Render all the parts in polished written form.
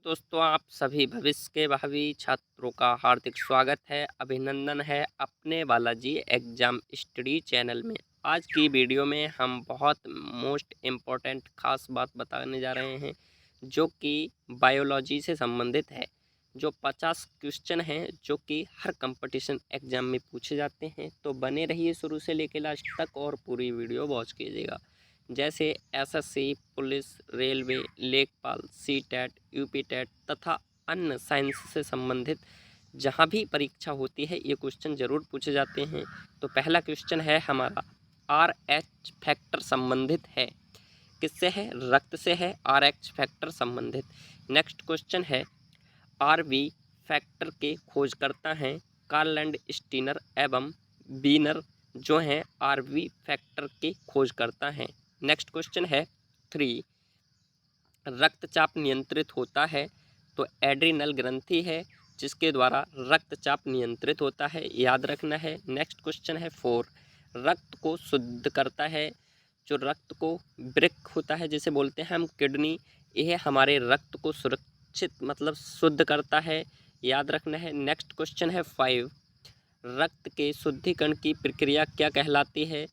दोस्तों, आप सभी भविष्य के भावी छात्रों का हार्दिक स्वागत है, अभिनंदन है अपने बालाजी एग्जाम स्टडी चैनल में। आज की वीडियो में हम बहुत मोस्ट इम्पोर्टेंट खास बात बताने जा रहे हैं, जो कि बायोलॉजी से संबंधित है। जो 50 क्वेश्चन हैं जो कि हर कंपटीशन एग्जाम में पूछे जाते हैं, तो बने रहिए शुरू से लेकर लास्ट तक और पूरी वीडियो वॉच कीजिएगा। जैसे एसएससी, पुलिस, रेलवे, लेखपाल, सीटेट, यूपीटेट तथा अन्य साइंस से संबंधित जहाँ भी परीक्षा होती है ये क्वेश्चन ज़रूर पूछे जाते हैं। तो पहला क्वेश्चन है हमारा, आर एच फैक्टर संबंधित है, किससे है? रक्त से है। आर एच फैक्टर संबंधित। नेक्स्ट क्वेश्चन है, आर वी फैक्टर के खोजकर्ता हैं कार्ल स्टीनर एवं बीनर, जो हैं आर वी फैक्टर के खोजकर्ता हैं। नेक्स्ट क्वेश्चन है 3, रक्तचाप नियंत्रित होता है, तो एड्रिनल ग्रंथि है जिसके द्वारा रक्तचाप नियंत्रित होता है, याद रखना है। नेक्स्ट क्वेश्चन है 4, रक्त को शुद्ध करता है, जो रक्त को वृक्क होता है जिसे बोलते हैं हम किडनी, यह हमारे रक्त को सुरक्षित मतलब शुद्ध करता है, याद रखना है। नेक्स्ट क्वेश्चन है 5, रक्त के शुद्धिकरण की प्रक्रिया क्या कहलाती है?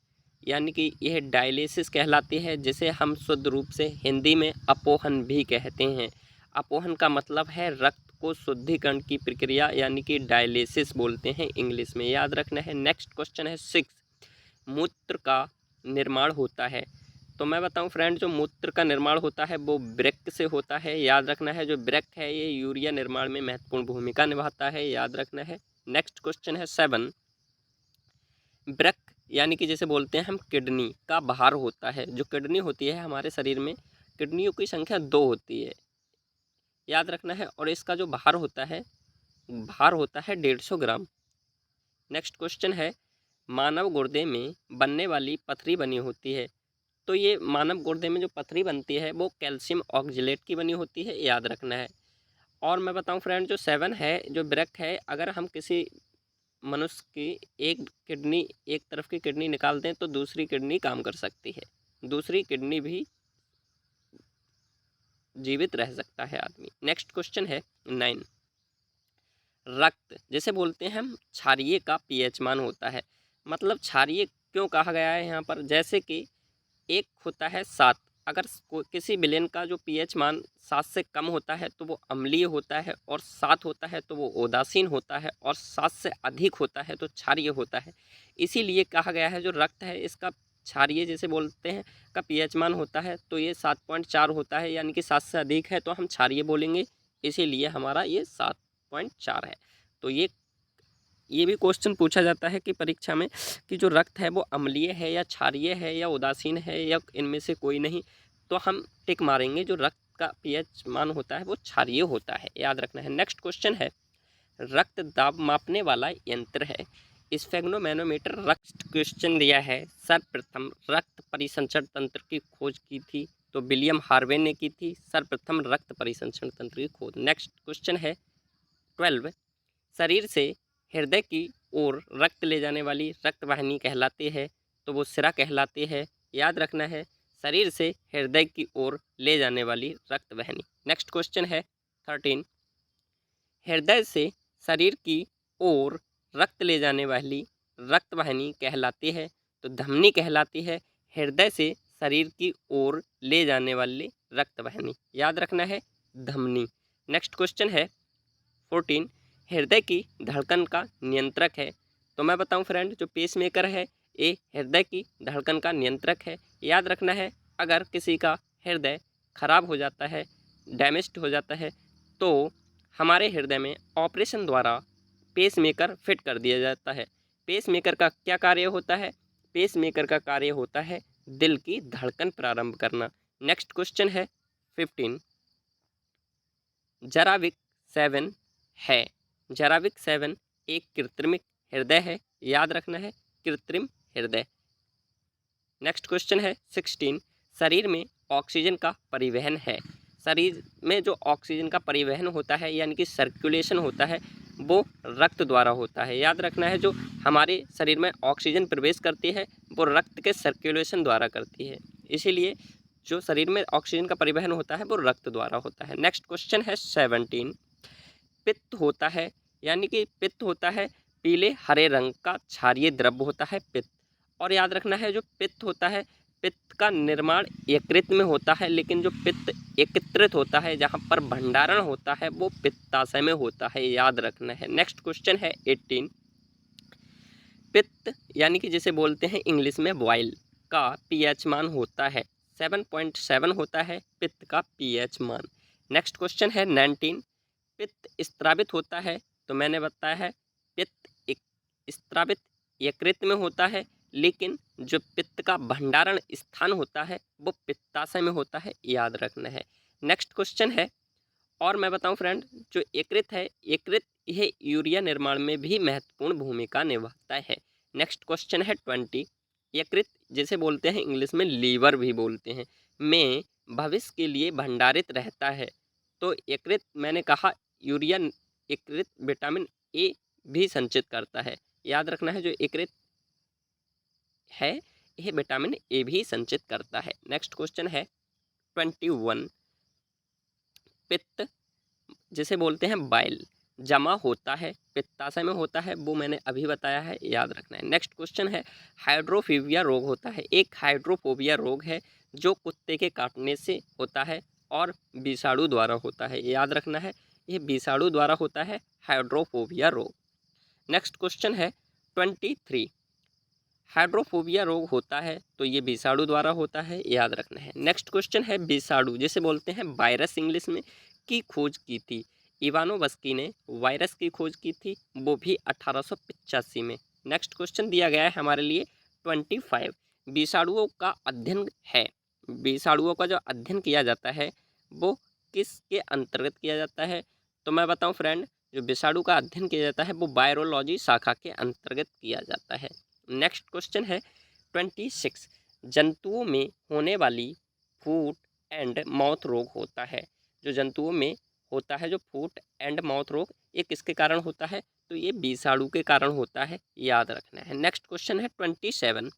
यानी कि यह डायलिसिस कहलाती है, जिसे हम शुद्ध रूप से हिंदी में अपोहन भी कहते हैं। अपोहन का मतलब है रक्त को शुद्धिकरण की प्रक्रिया, यानी कि डायलिसिस बोलते हैं इंग्लिश में, याद रखना है। नेक्स्ट क्वेश्चन है 6, मूत्र का निर्माण होता है, तो मैं बताऊं फ्रेंड, जो मूत्र का निर्माण होता है वो वृक्क से होता है, याद रखना है। जो वृक्क है ये यूरिया निर्माण में महत्वपूर्ण भूमिका निभाता है, याद रखना है। नेक्स्ट क्वेश्चन है 7, वृक्क यानी कि जैसे बोलते हैं हम किडनी का भार होता है, जो किडनी होती है हमारे शरीर में, किडनियों की संख्या 2 होती है, याद रखना है। और इसका जो भार होता है 150 ग्राम। नेक्स्ट क्वेश्चन है, मानव गुर्दे में बनने वाली पथरी बनी होती है, तो ये मानव गुर्दे में जो पथरी बनती है वो कैल्शियम ऑक्जेलेट की बनी होती है, याद रखना है। और मैं बताऊं फ्रेंड, जो 7 है, जो वृक्क है, अगर हम किसी मनुष्य की एक तरफ की किडनी निकाल दें तो दूसरी किडनी काम कर सकती है, दूसरी किडनी भी जीवित रह सकता है आदमी। नेक्स्ट क्वेश्चन है 9, रक्त जिसे बोलते हैं हम क्षारीय का पीएच मान होता है, मतलब क्षारीय क्यों कहा गया है यहाँ पर? जैसे कि एक होता है 7, अगर किसी विलेन का जो पीएच मान 7 से कम होता है तो वो अम्लीय होता है, और 7 होता है तो वो उदासीन होता है, और 7 से अधिक होता है तो क्षारीय होता है। इसीलिए कहा गया है जो रक्त है इसका क्षारीय जिसे बोलते हैं का पीएच मान होता है, तो ये 7.4 होता है, यानी कि 7 से अधिक है तो हम क्षारीय बोलेंगे, इसीलिए हमारा ये 7.4 है। तो ये भी क्वेश्चन पूछा जाता है कि परीक्षा में, कि जो रक्त है वो अम्लीय है या क्षारीय है या उदासीन है या इनमें से कोई नहीं, तो हम टिक मारेंगे, जो रक्त का पीएच मान होता है वो क्षारीय होता है, याद रखना है। नेक्स्ट क्वेश्चन है, रक्त दाब मापने वाला यंत्र है, स्फेग्नोमैनोमीटर। रक्त क्वेश्चन दिया है, सर्वप्रथम रक्त परिसंचरण तंत्र की खोज की थी, तो विलियम हार्वे ने की थी सर्वप्रथम रक्त परिसंचरण तंत्र की खोज। नेक्स्ट क्वेश्चन है 12, शरीर से हृदय की ओर रक्त ले जाने वाली रक्त वाहिनी कहलाती है, तो वो सिरा कहलाती है, याद रखना है। शरीर से हृदय की ओर ले जाने वाली रक्त वाहिनी। नेक्स्ट क्वेश्चन है 13, हृदय से शरीर की ओर रक्त ले जाने वाली रक्त वाहिनी कहलाती है, तो धमनी कहलाती है। हृदय से शरीर की ओर ले जाने वाली रक्त वाहिनी, याद रखना है, धमनी। नेक्स्ट क्वेश्चन है 14, हृदय की धड़कन का नियंत्रक है, तो मैं बताऊं फ्रेंड, जो पेसमेकर है ये हृदय की धड़कन का नियंत्रक है, याद रखना है। अगर किसी का हृदय खराब हो जाता है, डैमेज्ड हो जाता है, तो हमारे हृदय में ऑपरेशन द्वारा पेसमेकर फिट कर दिया जाता है। पेसमेकर का क्या कार्य होता है? पेसमेकर का कार्य होता है दिल की धड़कन प्रारंभ करना। नेक्स्ट क्वेश्चन है 15, जराविक 7 है, जराविक 7 एक कृत्रिम हृदय है, याद रखना है, कृत्रिम हृदय। नेक्स्ट क्वेश्चन है 16, शरीर में ऑक्सीजन का परिवहन है, शरीर में जो ऑक्सीजन का परिवहन होता है यानी कि सर्कुलेशन होता है वो रक्त द्वारा होता है, याद रखना है। जो हमारे शरीर में ऑक्सीजन प्रवेश करती है वो रक्त के सर्कुलेशन द्वारा करती है, इसीलिए जो शरीर में ऑक्सीजन का परिवहन होता है वो रक्त द्वारा होता है। नेक्स्ट क्वेश्चन है 17। पित्त होता है, यानी कि पित्त होता है पीले हरे रंग का क्षारीय द्रव्य होता है पित्त। और याद रखना है जो पित्त होता है, पित्त का निर्माण यकृत में होता है, लेकिन जो पित्त एकत्रित होता है, जहाँ पर भंडारण होता है, वो पित्ताशय में होता है, याद रखना है। नेक्स्ट क्वेश्चन है 18। पित्त यानी कि जिसे बोलते हैं इंग्लिश में बॉइल का पीएच मान होता है 7.7 होता है पित्त का पीएच मान। नेक्स्ट क्वेश्चन है 19। पित्त स्त्रावित होता है, तो मैंने बताया है पित्त स्त्रावित यकृत में होता है, लेकिन जो पित्त का भंडारण स्थान होता है वो पित्ताशय में होता है, याद रखना है। नेक्स्ट क्वेश्चन है, और मैं बताऊं फ्रेंड, जो यकृत है, यकृत यह यूरिया निर्माण में भी महत्वपूर्ण भूमिका निभाता है। नेक्स्ट क्वेश्चन है 20। यकृत जिसे बोलते हैं इंग्लिश में लीवर भी बोलते हैं, में भविष्य के लिए भंडारित रहता है। तो यकृत मैंने कहा यूरिया, यकृत विटामिन ए भी संचित करता है, याद रखना है। जो यकृत है यह विटामिन ए भी संचित करता है। नेक्स्ट क्वेश्चन है 21। पित्त जिसे बोलते हैं बाइल जमा होता है पित्ताशय में होता है, वो मैंने अभी बताया है, याद रखना है। नेक्स्ट क्वेश्चन है हाइड्रोफोबिया रोग होता है। एक हाइड्रोफोबिया रोग है जो कुत्ते के काटने से होता है और विषाणु द्वारा होता है, याद रखना है। ये विषाणु द्वारा होता है हाइड्रोफोबिया रोग। नेक्स्ट क्वेश्चन है 23। हाइड्रोफोबिया रोग होता है तो ये विषाणु द्वारा होता है, याद रखना है। नेक्स्ट क्वेश्चन है विषाणु जिसे बोलते हैं वायरस इंग्लिश में की खोज की थी इवानोवस्की ने, वायरस की खोज की थी वो भी 1885 में। नेक्स्ट क्वेश्चन दिया गया है हमारे लिए 25। विषाणुओं का अध्ययन है, विषाणुओं का जो अध्ययन किया जाता है वो किसके अंतर्गत किया जाता है? तो मैं बताऊं फ्रेंड, जो विषाणु का अध्ययन किया जाता है वो वायरोलॉजी शाखा के अंतर्गत किया जाता है। नेक्स्ट क्वेश्चन है 26। जंतुओं में होने वाली फूट एंड माउथ रोग होता है। जो जंतुओं में होता है जो फूट एंड माउथ रोग, ये किसके कारण होता है? तो ये विषाणु के कारण होता है, याद रखना है। नेक्स्ट क्वेश्चन है 27।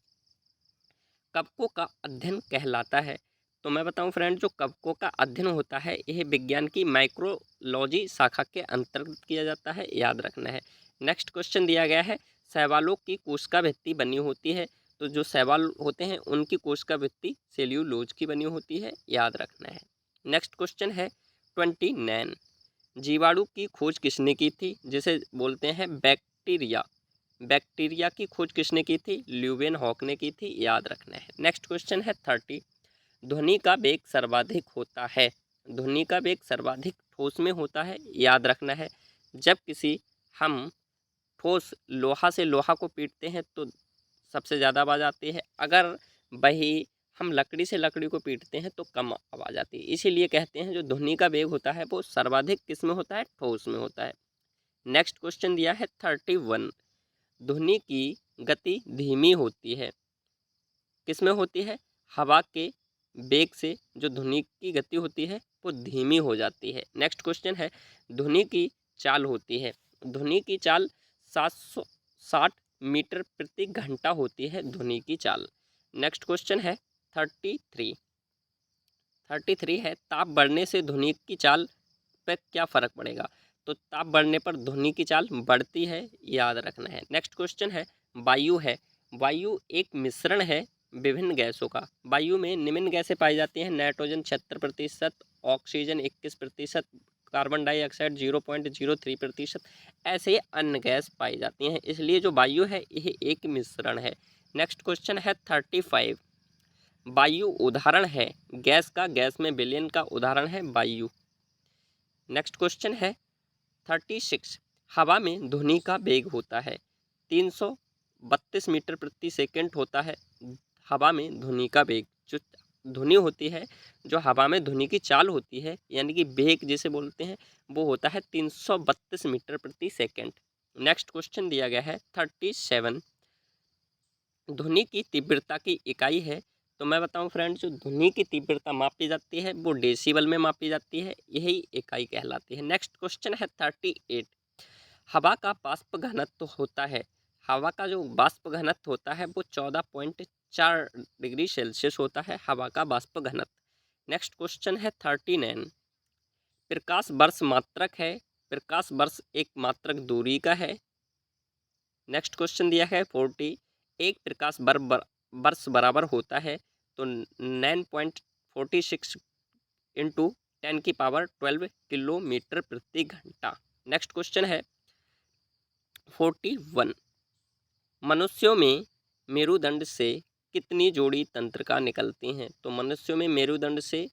कवकों का अध्ययन कहलाता है। तो मैं बताऊं फ्रेंड, जो कवकों का अध्ययन होता है यह विज्ञान की माइक्रोलॉजी शाखा के अंतर्गत किया जाता है, याद रखना है। नेक्स्ट क्वेश्चन दिया गया है शैवालों की कोशिका भित्ति बनी होती है। तो जो शैवाल होते हैं उनकी कोशिका भित्ति सेल्यूलोज की बनी होती है, याद रखना है। नेक्स्ट क्वेश्चन है 29। जीवाणु की खोज किसने की थी? जिसे बोलते हैं बैक्टीरिया, बैक्टीरिया की खोज किसने की थी? ल्यूवेन हॉक ने की थी, याद रखना है। नेक्स्ट क्वेश्चन है 30। ध्वनि का वेग सर्वाधिक होता है, ध्वनि का वेग सर्वाधिक ठोस में होता है, याद रखना है। जब किसी हम ठोस लोहा से लोहा को पीटते हैं तो सबसे ज़्यादा आवाज़ आती है, अगर वही हम लकड़ी से लकड़ी को पीटते हैं तो कम आवाज़ आती है। इसीलिए कहते हैं जो ध्वनि का वेग होता है वो सर्वाधिक किस में होता है? ठोस में होता है। नेक्स्ट क्वेश्चन दिया है 31। ध्वनि की गति धीमी होती है, किस में होती है? हवा के वेग से जो ध्वनि की गति होती है वो धीमी हो जाती है। नेक्स्ट क्वेश्चन है ध्वनि की चाल होती है, ध्वनि की चाल 760 मीटर प्रति घंटा होती है ध्वनि की चाल। नेक्स्ट क्वेश्चन है 33। 33 है ताप बढ़ने से ध्वनि की चाल पर क्या फ़र्क पड़ेगा? तो ताप बढ़ने पर ध्वनि की चाल बढ़ती है, याद रखना है। नेक्स्ट क्वेश्चन है वायु है। वायु एक मिश्रण है विभिन्न गैसों का। वायु में निम्न गैसें पाई जाती हैं: नाइट्रोजन 76%, ऑक्सीजन 21%, कार्बन डाइऑक्साइड 0.03%, ऐसे अन्य गैस पाई जाती हैं। इसलिए जो वायु है यह एक मिश्रण है। नेक्स्ट क्वेश्चन है 35। वायु उदाहरण है गैस का, गैस में विलयन का उदाहरण है वायु। नेक्स्ट क्वेश्चन है 36। हवा में ध्वनि का वेग होता है 332 मीटर प्रति सेकंड होता है। हवा में ध्वनि का वेग, जो ध्वनि होती है, जो हवा में ध्वनि की चाल होती है यानी कि वेग जिसे बोलते हैं, वो होता है 332 मीटर प्रति सेकंड। नेक्स्ट क्वेश्चन दिया गया है 37। ध्वनि की तीव्रता की इकाई है। तो मैं बताऊं फ्रेंड, जो ध्वनि की तीव्रता मापी जाती है वो डेसिबल में मापी जाती है, यही इकाई कहलाती है। नेक्स्ट क्वेश्चन है 38। हवा का बाष्प घनत्व होता है, हवा का जो बाष्प घनत्व होता है वो 14.4 डिग्री सेल्सियस होता है हवा का बाष्प घनत्व। नेक्स्ट क्वेश्चन है 39। प्रकाश वर्ष मात्रक है, प्रकाश वर्ष एक मात्रक दूरी का है। नेक्स्ट क्वेश्चन दिया है 40। एक प्रकाश वर्ष बराबर होता है तो 9.46 इंटू 10⁻12 किलोमीटर प्रति घंटा। नेक्स्ट क्वेश्चन है 41। मनुष्यों में मेरुदंड से कितनी जोड़ी तंत्रिका निकलती हैं? तो मनुष्यों में मेरुदंड से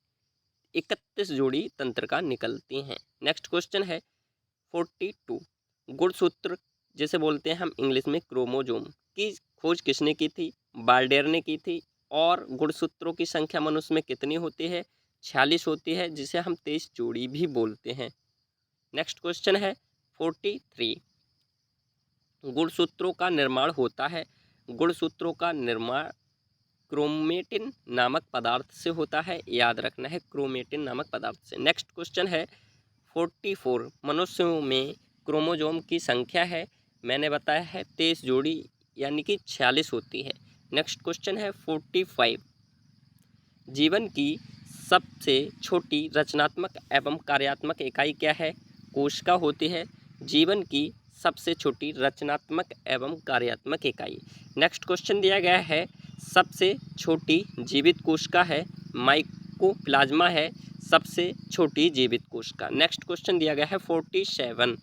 31 जोड़ी तंत्रिका निकलती हैं। नेक्स्ट क्वेश्चन है 42। गुणसूत्र जिसे बोलते हैं हम इंग्लिश में क्रोमोजोम की खोज किसने की थी? बाल्डेयर ने की थी। और गुणसूत्रों की संख्या मनुष्य में कितनी होती है? 46 होती है, जिसे हम 23 जोड़ी भी बोलते हैं। नेक्स्ट क्वेश्चन है 43। गुणसूत्रों का निर्माण होता है, गुणसूत्रों का निर्माण क्रोमेटिन नामक पदार्थ से होता है, याद रखना है, क्रोमेटिन नामक पदार्थ से। नेक्स्ट क्वेश्चन है 44। मनुष्यों में क्रोमोजोम की संख्या है, मैंने बताया है 23 जोड़ी यानी कि 46 होती है। नेक्स्ट क्वेश्चन है 45। जीवन की सबसे छोटी रचनात्मक एवं कार्यात्मक इकाई क्या है? कोशिका होती है जीवन की सबसे छोटी रचनात्मक एवं कार्यात्मक इकाई। नेक्स्ट क्वेश्चन दिया गया है सबसे छोटी जीवित कोशिका है माइकोप्लाज्मा है सबसे छोटी जीवित कोशिका। नेक्स्ट क्वेश्चन दिया गया है 47।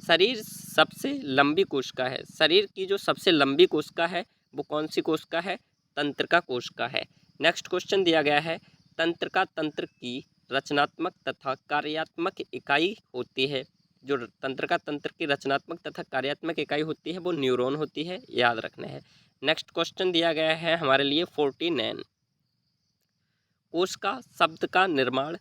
शरीर सबसे लंबी कोशिका है, शरीर की जो सबसे लंबी कोशिका है वो कौन सी कोशिका है? तंत्रिका कोशिका है। नेक्स्ट क्वेश्चन दिया गया है तंत्रिका तंत्र की रचनात्मक तथा कार्यात्मक इकाई होती है। जो तंत्रिका तंत्र की रचनात्मक तथा कार्यात्मक इकाई होती है वो न्यूरॉन होती है, याद रखना है। नेक्स्ट क्वेश्चन दिया गया है हमारे लिए 49। कोशिका शब्द का निर्माण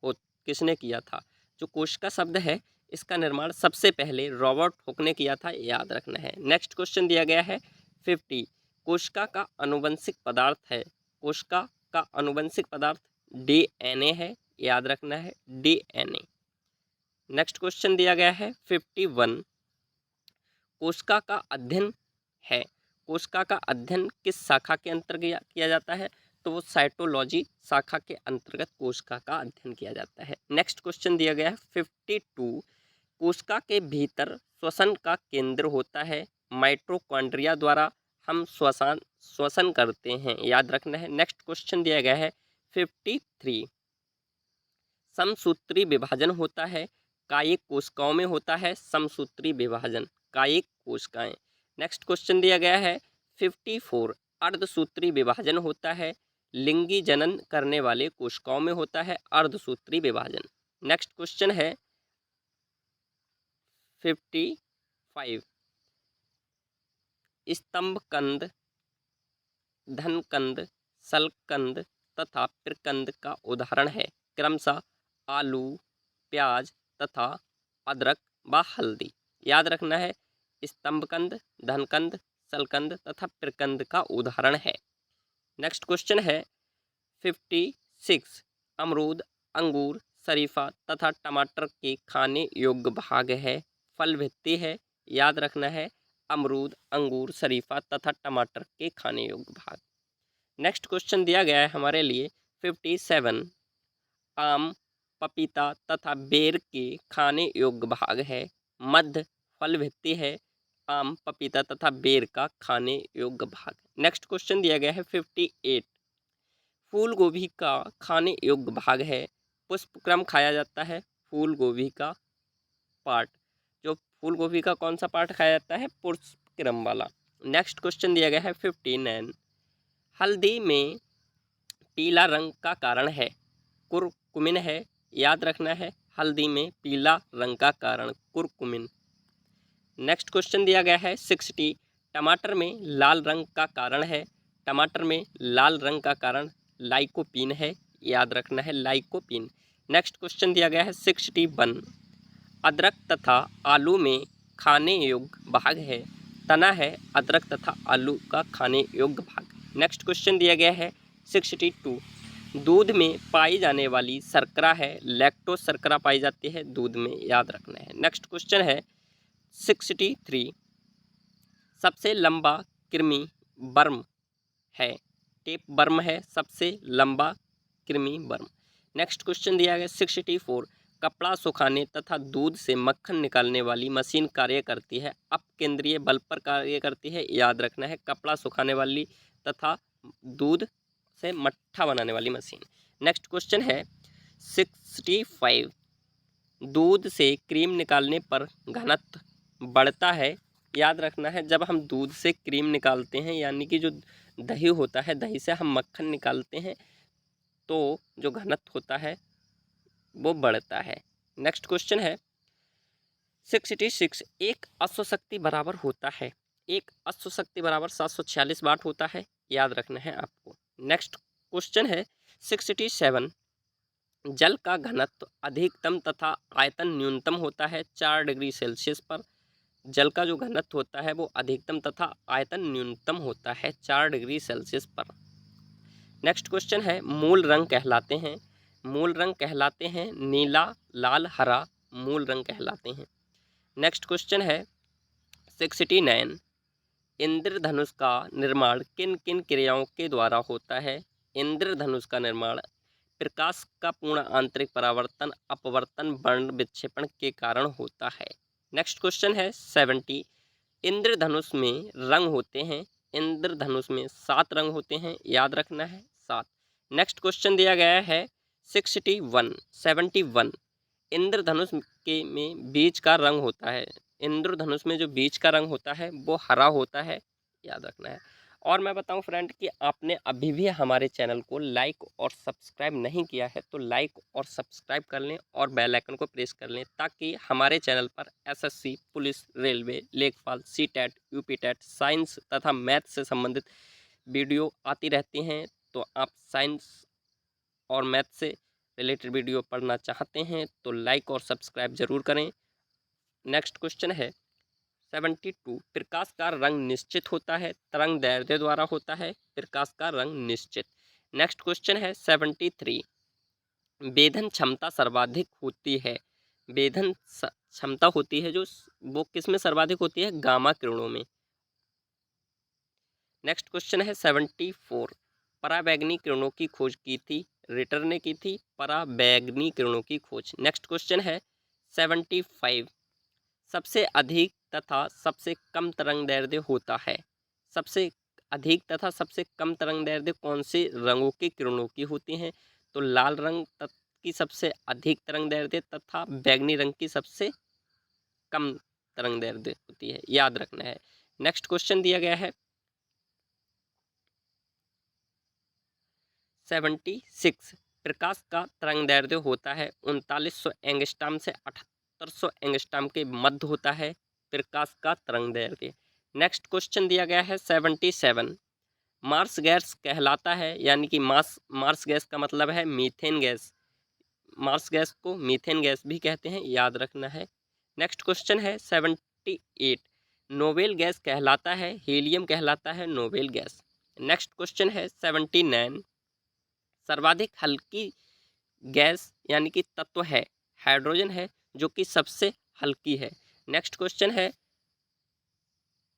हो किसने किया था? जो कोशिका शब्द है इसका निर्माण सबसे पहले रॉबर्ट हुक ने किया था, याद रखना है। नेक्स्ट क्वेश्चन दिया गया है 50। कोशिका का आनुवंशिक पदार्थ है, कोशिका का आनुवंशिक पदार्थ डीएनए है, याद रखना है, डीएनए। नेक्स्ट क्वेश्चन दिया गया है 51। कोशिका का अध्ययन है, कोशिका का अध्ययन किस शाखा के अंतर्गत किया जाता है? तो वो साइटोलॉजी शाखा के अंतर्गत कोशिका का अध्ययन किया जाता है। नेक्स्ट क्वेश्चन दिया गया है 52। कोशिका के भीतर श्वसन का केंद्र होता है, माइटोकॉन्ड्रिया द्वारा हम श्वसन करते हैं, याद रखना है। नेक्स्ट क्वेश्चन दिया गया है 53। समसूत्री विभाजन होता है, कायिक कोशिकाओं में होता है समसूत्री विभाजन, कायिक कोशिकाएं। नेक्स्ट क्वेश्चन दिया गया है 54। अर्धसूत्री विभाजन होता है, लिंगी जनन करने वाले कोशिकाओं में होता है अर्धसूत्री विभाजन। नेक्स्ट क्वेश्चन है 55। स्तंभकंद, धनकंद, शल्कंद तथा प्रकंद का उदाहरण है क्रमशः आलू, प्याज तथा अदरक व हल्दी, याद रखना है। स्तंभकंद, धनकंद, शल्कंद तथा प्रकंद का उदाहरण है। नेक्स्ट क्वेश्चन है 56। अमरूद, अंगूर, शरीफा तथा टमाटर के खाने योग्य भाग है, फल भित्ति है, याद रखना है। अमरूद, अंगूर, शरीफा तथा टमाटर के खाने योग्य भाग। नेक्स्ट क्वेश्चन दिया गया है हमारे लिए 57। आम, पपीता तथा बेर के खाने योग्य भाग है, मध्य फल भित्ति है, आम, पपीता तथा बेर का खाने योग्य भाग। नेक्स्ट क्वेश्चन दिया गया है 58। फूल गोभी का खाने योग्य भाग है, पुष्पक्रम खाया जाता है फूल गोभी का पार्ट, जो फूल गोभी का कौन सा पार्ट खाया जाता है? पुष्पक्रम वाला। नेक्स्ट क्वेश्चन दिया गया है 59। हल्दी में पीला रंग का कारण है कुरकुमिन है, याद रखना है। हल्दी में पीला रंग का कारण कुरकुमिन। नेक्स्ट क्वेश्चन दिया गया है 60। टमाटर में लाल रंग का कारण है, टमाटर में लाल रंग का कारण लाइकोपीन है, याद रखना है, लाइकोपीन। नेक्स्ट क्वेश्चन दिया गया है 61। अदरक तथा आलू में खाने योग्य भाग है, तना है अदरक तथा आलू का खाने योग्य भाग। नेक्स्ट क्वेश्चन दिया गया है 62। दूध में पाई जाने वाली शर्करा है, लैक्टोज शर्करा पाई जाती है दूध में, याद रखना है। नेक्स्ट क्वेश्चन है 63। सबसे लंबा कृमि वर्म है, टेप वर्म है सबसे लंबा कृमि वर्म। नेक्स्ट क्वेश्चन दिया गया 64, कपड़ा सुखाने तथा दूध से मक्खन निकालने वाली मशीन कार्य करती है, अपकेंद्रीय बल पर कार्य करती है। याद रखना है, कपड़ा सुखाने वाली तथा दूध से मट्ठा बनाने वाली मशीन। नेक्स्ट क्वेश्चन है 65, दूध से क्रीम निकालने पर घनत्व बढ़ता है। याद रखना है, जब हम दूध से क्रीम निकालते हैं यानी कि जो दही होता है, दही से हम मक्खन निकालते हैं, तो जो घनत्व होता है वो बढ़ता है। नेक्स्ट क्वेश्चन है 66, एक अश्वशक्ति बराबर होता है, एक अश्वशक्ति बराबर 746 वाट होता है। याद रखना है आपको। नेक्स्ट क्वेश्चन है 67, जल का घनत्व अधिकतम तथा आयतन न्यूनतम होता है 4 डिग्री सेल्सियस पर। जल का जो घनत्व होता है वो अधिकतम तथा आयतन न्यूनतम होता है 4 डिग्री सेल्सियस पर। नेक्स्ट क्वेश्चन है मूल रंग कहलाते हैं, मूल रंग कहलाते हैं नीला, लाल, हरा मूल रंग कहलाते हैं। नेक्स्ट क्वेश्चन है 69, इंद्रधनुष का निर्माण किन किन क्रियाओं के द्वारा होता है। इंद्रधनुष का निर्माण प्रकाश का पूर्ण आंतरिक परावर्तन, अपवर्तन, वर्ण विक्षेपण के कारण होता है। नेक्स्ट क्वेश्चन है 70, इंद्रधनुष में रंग होते हैं, इंद्रधनुष में 7 रंग होते हैं। याद रखना है 7। नेक्स्ट क्वेश्चन दिया गया है 71, इंद्रधनुष के में बीज का रंग होता है, इंद्रधनुष में जो बीज का रंग होता है वो हरा होता है। याद रखना है। और मैं बताऊं फ्रेंड कि आपने अभी भी हमारे चैनल को लाइक और सब्सक्राइब नहीं किया है तो लाइक और सब्सक्राइब कर लें और बेल आइकन को प्रेस कर लें, ताकि हमारे चैनल पर एसएससी, पुलिस, रेलवे, लेखपाल, सीटेट, यूपीटेट, साइंस तथा मैथ से संबंधित वीडियो आती रहती हैं। तो आप साइंस और मैथ से रिलेटेड वीडियो पढ़ना चाहते हैं तो लाइक और सब्सक्राइब जरूर करें। नेक्स्ट क्वेश्चन है 72, प्रकाश का रंग निश्चित होता है, तरंग दैर्ध्य द्वारा होता है, प्रकाश का रंग निश्चित। नेक्स्ट क्वेश्चन है 73, वेधन क्षमता सर्वाधिक होती है, वेधन क्षमता होती है जो वो किस में सर्वाधिक होती है, गामा किरणों में। नेक्स्ट क्वेश्चन है 74, पराबैंगनी किरणों की खोज की थी, रिटर ने की थी पराबैंगनी किरणों की खोज। नेक्स्ट क्वेश्चन है 75, सबसे अधिक तथा सबसे कम तरंग दैर्ध्य होता है, सबसे अधिक तथा सबसे कम तरंग दैर्ध्य कौन से रंगों की किरणों की होती हैं। तो लाल रंग की सबसे अधिक तरंग दैर्ध्य तथा बैंगनी रंग की सबसे कम तरंग दैर्ध्य होती है। याद रखना है। नेक्स्ट क्वेश्चन दिया गया है 76, प्रकाश का तरंग दैर्ध्य होता है 3900 एंगस्ट्रॉम से 7800 एंगस्ट्रॉम के मध्य होता है प्रकाश का तरंग दैर्ध्य। नेक्स्ट क्वेश्चन दिया गया है 77, मार्स गैस कहलाता है, यानी कि मार्स गैस का मतलब है मीथेन गैस, मार्स गैस को मीथेन गैस भी कहते हैं। याद रखना है। नेक्स्ट क्वेश्चन है 78, नोबेल गैस कहलाता है, हीलियम कहलाता है नोबेल गैस। नेक्स्ट क्वेश्चन है 79, सर्वाधिक हल्की गैस यानी कि तत्व है, हाइड्रोजन है जो कि सबसे हल्की है। नेक्स्ट क्वेश्चन है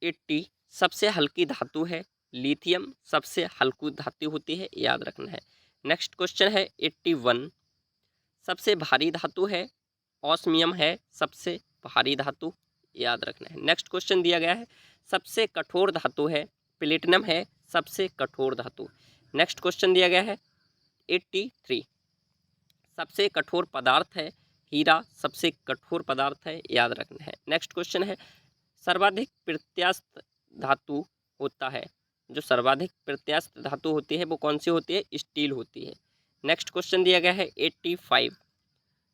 80, सबसे हल्की धातु है, लिथियम सबसे हल्की धातु होती है। याद रखना है। नेक्स्ट क्वेश्चन है 81, सबसे भारी धातु है, ऑस्मियम है सबसे भारी धातु। याद रखना है। नेक्स्ट क्वेश्चन दिया गया है सबसे कठोर धातु है, प्लेटिनम है सबसे कठोर धातु। नेक्स्ट क्वेश्चन दिया गया है 83, सबसे कठोर पदार्थ है, हीरा सबसे कठोर पदार्थ है। याद रखना है। नेक्स्ट क्वेश्चन है सर्वाधिक प्रत्यास्थ धातु होता है, जो सर्वाधिक प्रत्यास्थ धातु होती है वो कौन सी होती है, स्टील होती है। नेक्स्ट क्वेश्चन दिया गया है 85,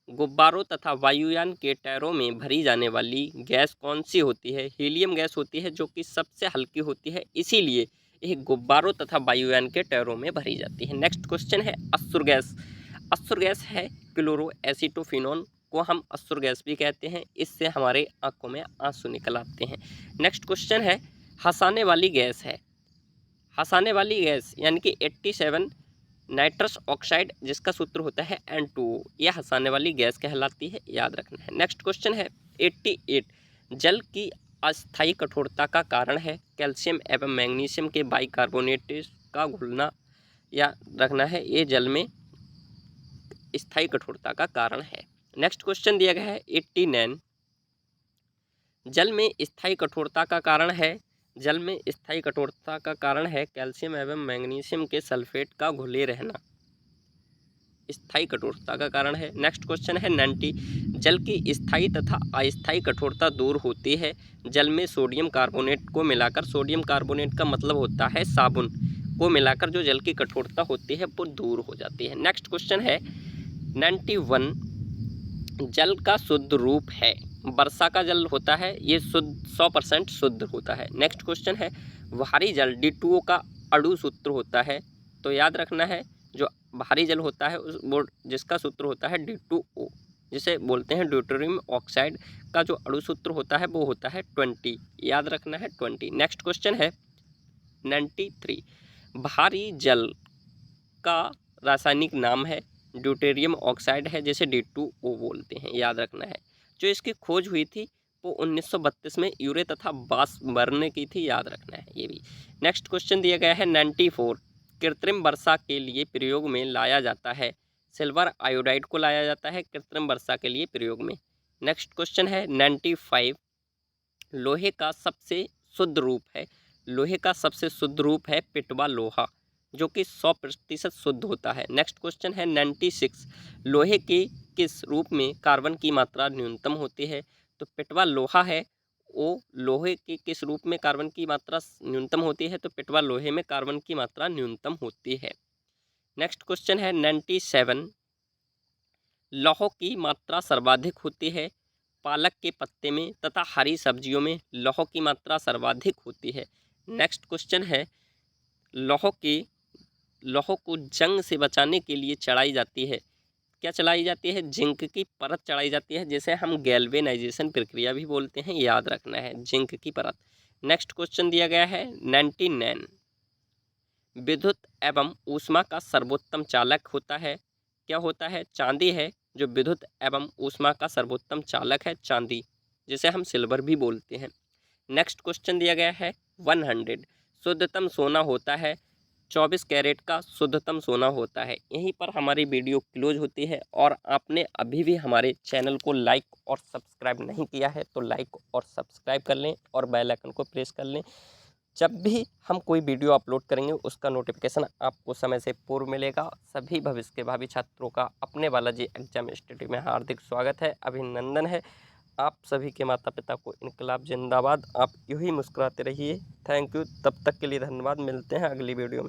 गुब्बारों तथा वायुयान के टायरों में भरी जाने वाली गैस कौन सी होती है, हीलियम गैस होती है जो कि सबसे हल्की होती है, इसीलिए यह गुब्बारों तथा वायुयान के टायरों में भरी जाती है। नेक्स्ट क्वेश्चन है असुर गैस, असुर गैस है क्लोरो एसीटोफिनोन को हम असुर गैस भी कहते हैं, इससे हमारे आंखों में आंसू निकल आते हैं। नेक्स्ट क्वेश्चन है हंसाने वाली गैस है, हंसाने वाली गैस यानी कि 87, नाइट्रस ऑक्साइड जिसका सूत्र होता है N2O, यह हंसाने वाली गैस कहलाती है। याद रखना है। नेक्स्ट क्वेश्चन है 88, जल की अस्थायी कठोरता का कारण है कैल्शियम एवं मैग्नीशियम के बाइकार्बोनेट का घुलना। याद रखना है, ये जल में स्थायी कठोरता का कारण है। नेक्स्ट क्वेश्चन दिया गया है 89, जल में स्थायी कठोरता का कारण है। जल में स्थायी कठोरता का कारण है कैल्शियम एवं मैग्नीशियम के सल्फेट का घुले रहना, स्थायी कठोरता का कारण है। नेक्स्ट क्वेश्चन है 90, जल की स्थायी तथा अस्थायी कठोरता दूर होती है। जल में सोडियम कार्बोनेट को मिलाकर, सोडियम कार्बोनेट का मतलब होता है साबुन, को मिलाकर जो जल की कठोरता होती है वो दूर हो जाती है। नेक्स्ट क्वेश्चन है 91, जल का शुद्ध रूप है। वर्षा का जल होता है ये शुद्ध 100% शुद्ध होता है। नेक्स्ट क्वेश्चन है भारी जल D2O का अणु सूत्र होता है, तो याद रखना है जो भारी जल होता है उस वो जिसका सूत्र होता है D2O, जिसे बोलते हैं ड्यूटेरियम ऑक्साइड, का जो अणु सूत्र होता है वो होता है 20, याद रखना है 20। नेक्स्ट क्वेश्चन है 93, भारी जल का रासायनिक नाम है ड्यूटेरियम ऑक्साइड है, जिसे D2O बोलते हैं, याद रखना है। जो इसकी खोज हुई थी वो 1932 में यूरे तथा वासबर्न ने की थी, याद रखना है ये भी। नेक्स्ट क्वेश्चन दिया गया है 94, कृत्रिम वर्षा के लिए प्रयोग में लाया जाता है। सिल्वर आयोडाइड को लाया जाता है कृत्रिम वर्षा के लिए प्रयोग में। नेक्स्ट क्वेश्चन है 95, लोहे का सबसे शुद्ध रूप है। लोहे का सबसे शुद्ध रूप है पिटवा लोहा, जो कि 100% शुद्ध होता है। नेक्स्ट क्वेश्चन है 96, लोहे के किस रूप में कार्बन की मात्रा न्यूनतम होती है। तो पिटवा लोहा है वो लोहे के किस रूप में कार्बन की मात्रा न्यूनतम होती है, तो पिटवा लोहे में कार्बन की मात्रा न्यूनतम होती है। नेक्स्ट क्वेश्चन है 97, लौह की मात्रा सर्वाधिक होती है। पालक के पत्ते में तथा हरी सब्जियों में लौह की मात्रा सर्वाधिक होती है। नेक्स्ट क्वेश्चन है लौह को जंग से बचाने के लिए चढ़ाई जाती है। क्या चलाई जाती है? जिंक की परत चढ़ाई जाती है, जिसे हम गैल्वेनाइजेशन प्रक्रिया भी बोलते हैं, याद रखना है जिंक की परत। नेक्स्ट क्वेश्चन दिया गया है 99, विद्युत एवं ऊष्मा का सर्वोत्तम चालक होता है। क्या होता है? चांदी है जो विद्युत एवं ऊष्मा का सर्वोत्तम चालक है, चांदी, जिसे हम सिल्वर भी बोलते हैं। नेक्स्ट क्वेश्चन दिया गया है 100, शुद्धतम सोना होता है। 24 कैरेट का शुद्धतम सोना होता है। यहीं पर हमारी वीडियो क्लोज होती है, और आपने अभी भी हमारे चैनल को लाइक और सब्सक्राइब नहीं किया है तो लाइक और सब्सक्राइब कर लें और बेल आइकन को प्रेस कर लें। जब भी हम कोई वीडियो अपलोड करेंगे उसका नोटिफिकेशन आपको समय से पूर्व मिलेगा। सभी भविष्य के भावी छात्रों का अपने बालाजी एग्जाम इंस्टीट्यूट में हार्दिक स्वागत है, अभिनंदन है। आप सभी के माता पिता को इनकलाब जिंदाबाद। आप यूं ही मुस्कुराते रहिए। Thank you. तब तक के लिए धन्यवाद। मिलते हैं अगली वीडियो में।